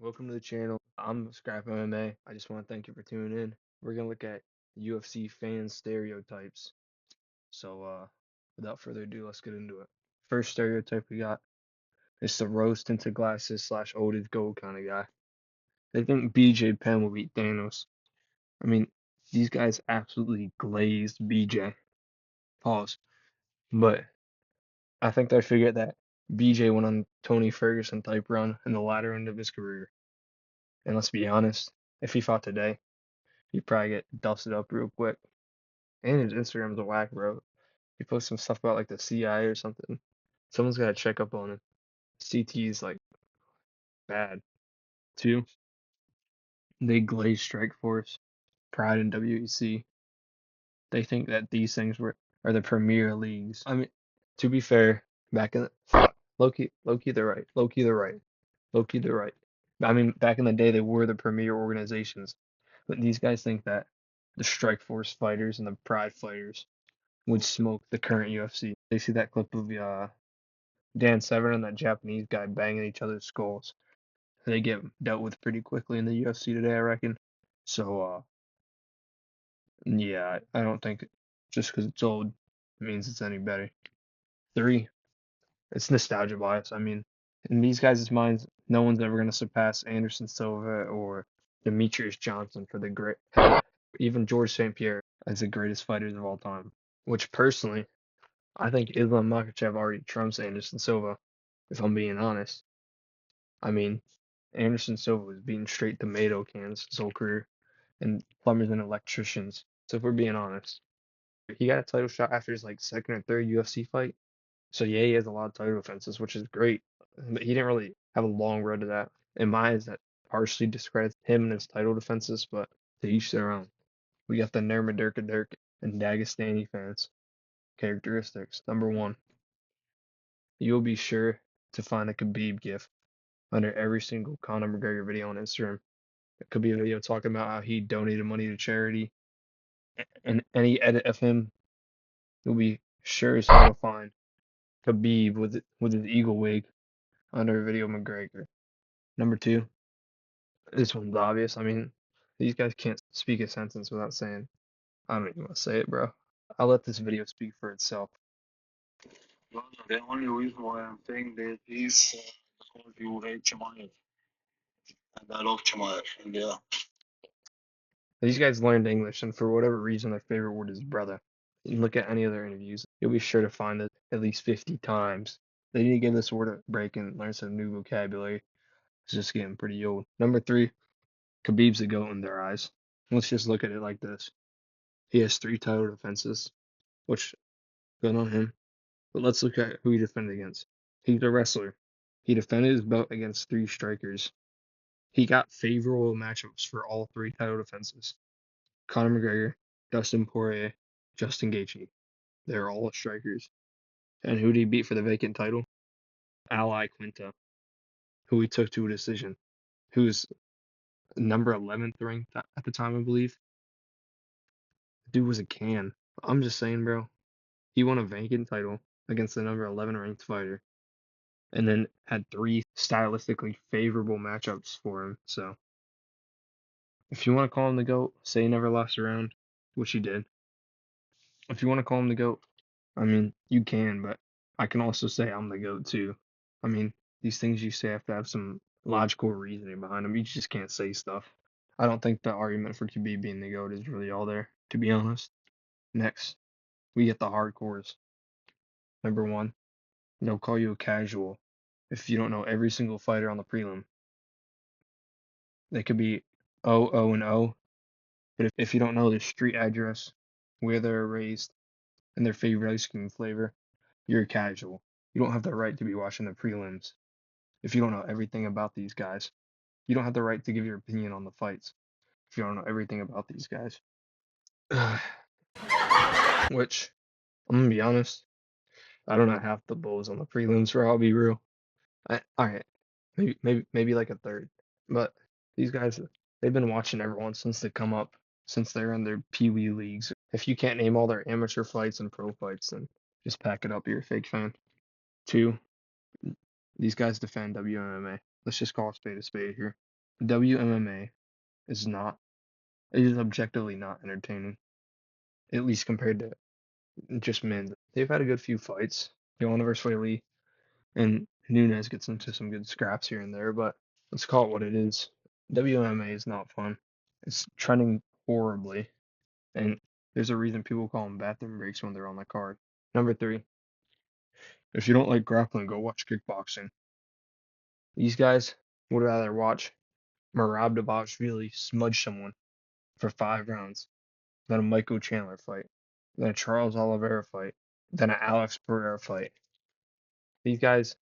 Welcome to the channel. I'm Scrap MMA. I just want to thank you for tuning in. We're gonna look at UFC fan stereotypes. Without further ado, let's get into it. First stereotype we got is the rose tinted glasses slash oldest gold kind of guy. They think BJ Penn will beat Thanos. I mean, these guys absolutely glazed BJ. Pause. But I think they figured that BJ went on Tony Ferguson type run in the latter end of his career. And let's be honest, if he fought today, he'd probably get dusted up real quick. And his Instagram's a whack, bro. He posts some stuff about like the CIA or something. Someone's gotta check up on him. CT is like bad. Two, they glaze Strike Force, Pride and WEC. They think that these things are the premier leagues. I mean, to be fair, back in the fuck, Loki, they're right. Loki, they're right. Loki, they're right. I mean, back in the day, they were the premier organizations, but these guys think that the Strike Force fighters and the Pride fighters would smoke the current UFC. They see that clip of Dan Severn and that Japanese guy banging each other's skulls. They get dealt with pretty quickly in the UFC today, I reckon. So, yeah, I don't think just because it's old means it's any better. Three, it's nostalgia bias. I mean, in these guys' minds, no one's ever going to surpass Anderson Silva or Demetrius Johnson for the great, even George St. Pierre as the greatest fighters of all time. Which personally, I think Islam Makhachev already trumps Anderson Silva, if I'm being honest. I mean, Anderson Silva was beating straight tomato cans his whole career, and plumbers and electricians. So if we're being honest, he got a title shot after his like second or third UFC fight. So yeah, he has a lot of title defenses, which is great. But he didn't really have a long road to that. In my eyes, that partially discredits him and his title defenses, but to each their own. We got the Nurmagomedov Dirk and Dagestani fans. Characteristics. Number one, you'll be sure to find a Khabib gif under every single Conor McGregor video on Instagram. It could be a video talking about how he donated money to charity, and any edit of him, you'll be sure as hell to find Khabib with his eagle wig under a video of McGregor. Number two, this one's obvious. I mean, these guys can't speak a sentence without saying, I don't even want to say it, bro. I'll let this video speak for itself. No, the only reason why I'm saying this is because you hate Chimaev, and I love Chimaev, and yeah. These guys learned English, and for whatever reason, their favorite word is brother. You look at any of their interviews, you'll be sure to find it at least 50 times. They need to give this word a break and learn some new vocabulary. It's just getting pretty old. Number three, Khabib's the GOAT in their eyes. Let's just look at it like this. He has 3 title defenses, which good on him. But let's look at who he defended against. He's a wrestler. He defended his belt against 3 strikers. He got favorable matchups for all 3 title defenses. Conor McGregor, Dustin Poirier, Justin Gaethje. They're all strikers. And who did he beat for the vacant title? Ally Quinta, who he took to a decision. Who's number 11th ranked at the time, I believe. Dude was a can. I'm just saying, bro. He won a vacant title against the number 11 ranked fighter, and then had 3 stylistically favorable matchups for him. So, if you want to call him the GOAT, say he never lost a round, which he did. If you want to call him the GOAT, I mean, you can, but I can also say I'm the GOAT too. I mean, these things you say have to have some logical reasoning behind them. You just can't say stuff. I don't think the argument for QB being the GOAT is really all there, to be honest. Next, we get the hardcores. Number one, they'll call you a casual if you don't know every single fighter on the prelim. They could be 0, 0, and 0, but if you don't know their street address, where they're raised, and their favorite ice cream flavor, you're a casual. You don't have the right to be watching the prelims if you don't know everything about these guys. You don't have the right to give your opinion on the fights if you don't know everything about these guys. Which, I'm gonna be honest, I don't know half the bulls on the prelims, for I'll be real. Alright, maybe like a third. But these guys, they've been watching everyone since they come up, since they're in their pee-wee leagues. If you can't name all their amateur fights and pro fights, then just pack it up, you're a fake fan. Two, these guys defend WMMA. Let's just call a spade here. WMMA is not, it is objectively not entertaining, at least compared to just men. They've had a good few fights. Joanna versus Lee and Nunes gets into some good scraps here and there, but let's call it what it is. WMMA is not fun. It's trending horribly, and there's a reason people call them bathroom breaks when they're on the card. Number three, if you don't like grappling, go watch kickboxing. These guys would rather watch Merab Dvalishvili smudge someone for 5 rounds than a Michael Chandler fight, than a Charles Oliveira fight, than an Alex Pereira fight. These guys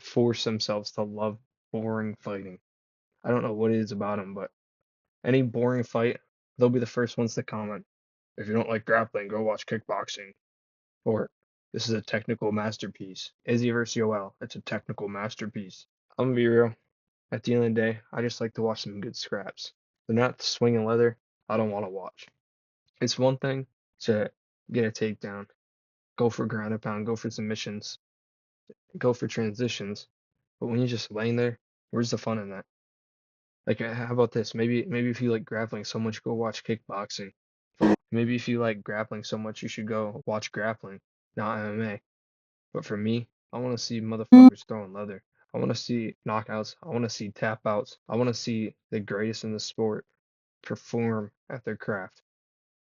force themselves to love boring fighting. I don't know what it is about them, but any boring fight, they'll be the first ones to comment. If you don't like grappling, go watch kickboxing. Or this is a technical masterpiece. Izzy vs. Yoel, it's a technical masterpiece. I'm gonna be real. At the end of the day, I just like to watch some good scraps. They're not swinging leather. I don't want to watch. It's one thing to get a takedown, go for ground and pound, go for submissions, go for transitions. But when you're just laying there, where's the fun in that? Like, how about this? Maybe if you like grappling so much, go watch kickboxing. Maybe if you like grappling so much, you should go watch grappling, not MMA. But for me, I want to see motherfuckers throwing leather. I want to see knockouts. I want to see tap outs. I want to see the greatest in the sport perform at their craft,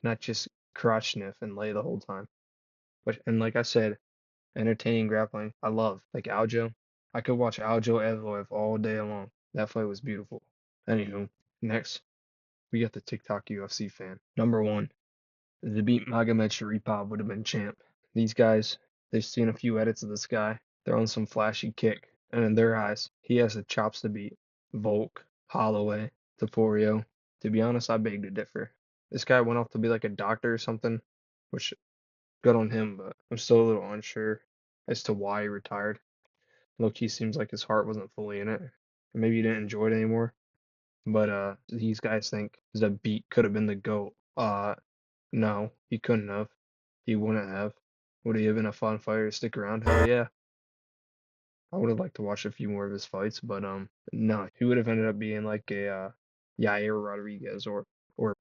not just crotch sniff and lay the whole time. But and like I said, entertaining grappling, I love. Like Aljo, I could watch Aljo Evloev all day long. That fight was beautiful. Anywho, next we got the TikTok UFC fan. Number one, the beat Magomed Sharipov would have been champ. These guys, they've seen a few edits of this guy. They're on some flashy kick, and in their eyes, he has the chops to beat Volk, Holloway, Taporio. To be honest, I beg to differ. This guy went off to be like a doctor or something, which good on him, but I'm still a little unsure as to why he retired. Low-key seems like his heart wasn't fully in it. Maybe he didn't enjoy it anymore. But these guys think Zabit could have been the GOAT. No, he couldn't have. He wouldn't have. Would he have been a fun fighter to stick around? Hell yeah. I would have liked to watch a few more of his fights, but no, he would have ended up being like a Yair Rodriguez or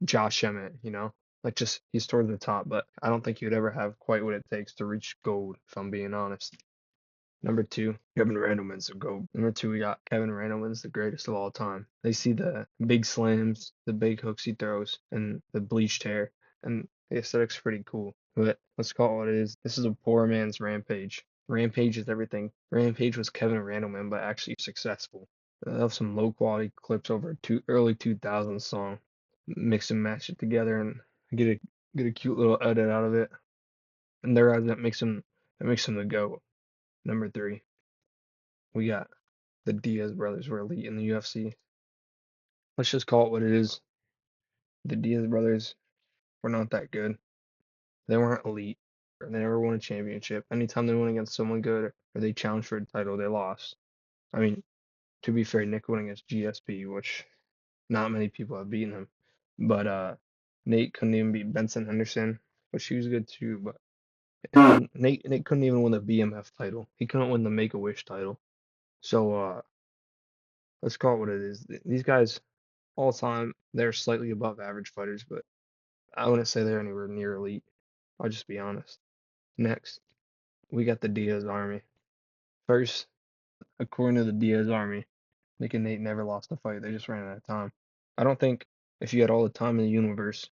Josh Emmett, you know? Like just he's towards the top, but I don't think he would ever have quite what it takes to reach gold, if I'm being honest. Number two, Kevin Randleman's the GOAT. Number two, we got Kevin Randleman's the greatest of all time. They see the big slams, the big hooks he throws, and the bleached hair, and the aesthetic's pretty cool. But let's call it what it is. This is a poor man's Rampage. Rampage is everything. Rampage was Kevin Randleman, but actually successful. I have some low quality clips over a early 2000s song. Mix and match it together and get a cute little edit out of it. And there that makes him the GOAT. Number three, we got the Diaz brothers were elite in the UFC. Let's just call it what it is. The Diaz brothers were not that good. They weren't elite. They never won a championship. Anytime they went against someone good or they challenged for a title, they lost. I mean, to be fair, Nick went against GSP, which not many people have beaten him. But Nate couldn't even beat Benson Henderson, which he was good too. But and Nate couldn't even win the BMF title. He couldn't win the Make a Wish title. So let's call it what it is. These guys all time, they're slightly above average fighters, but I wouldn't say they're anywhere near elite. I'll just be honest. Next, we got the Diaz Army. First, according to the Diaz Army, Nick and Nate never lost a fight. They just ran out of time. I don't think if you had all the time in the universe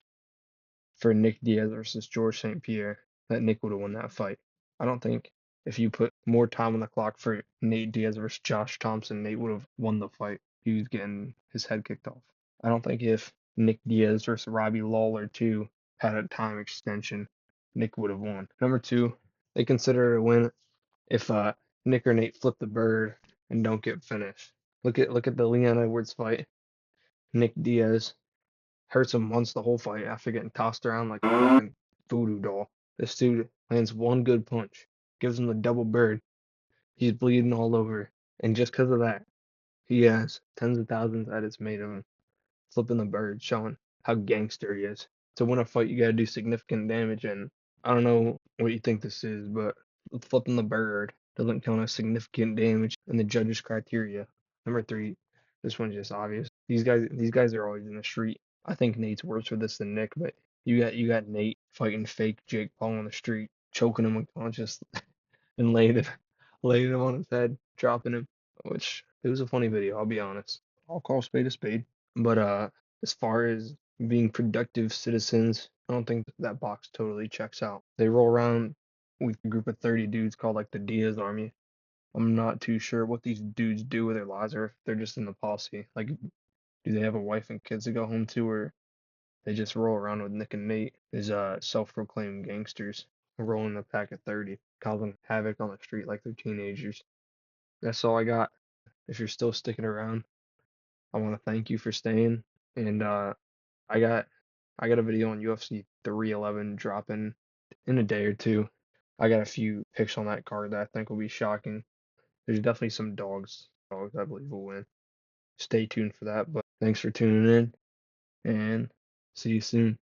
for Nick Diaz versus George St. Pierre, that Nick would have won that fight. I don't think if you put more time on the clock for Nate Diaz versus Josh Thompson, Nate would have won the fight. He was getting his head kicked off. I don't think if Nick Diaz versus Robbie Lawler 2 had a time extension, Nick would have won. Number two, they consider it a win if Nick or Nate flip the bird and don't get finished. Look at the Leon Edwards fight. Nick Diaz hurts him once the whole fight after getting tossed around like a fucking voodoo doll. This dude lands one good punch, gives him the double bird. He's bleeding all over, and just because of that, he has tens of thousands edits made of him flipping the bird, showing how gangster he is. To win a fight, you gotta do significant damage, and I don't know what you think this is, but flipping the bird doesn't count as significant damage in the judges' criteria. Number three, This one's just obvious. These guys are always in the street. I think Nate's worse for this than Nick, but you got Nate fighting fake Jake Paul on the street, choking him unconscious, and laying him on his head, dropping him. Which it was a funny video, I'll be honest. I'll call a spade a spade. But as far as being productive citizens, I don't think that box totally checks out. They roll around with a group of 30 dudes called like the Diaz Army. I'm not too sure what these dudes do with their lives, or if they're just in the posse. Like, do they have a wife and kids to go home to, or they just roll around with Nick and Nate as self-proclaimed gangsters, rolling a pack of 30, causing havoc on the street like they're teenagers. That's all I got. If you're still sticking around, I want to thank you for staying. And I got I got a video on UFC 311 dropping in a day or two. I got a few picks on that card that I think will be shocking. There's definitely some dogs. Dogs I believe will win. Stay tuned for that. But thanks for tuning in and see you soon.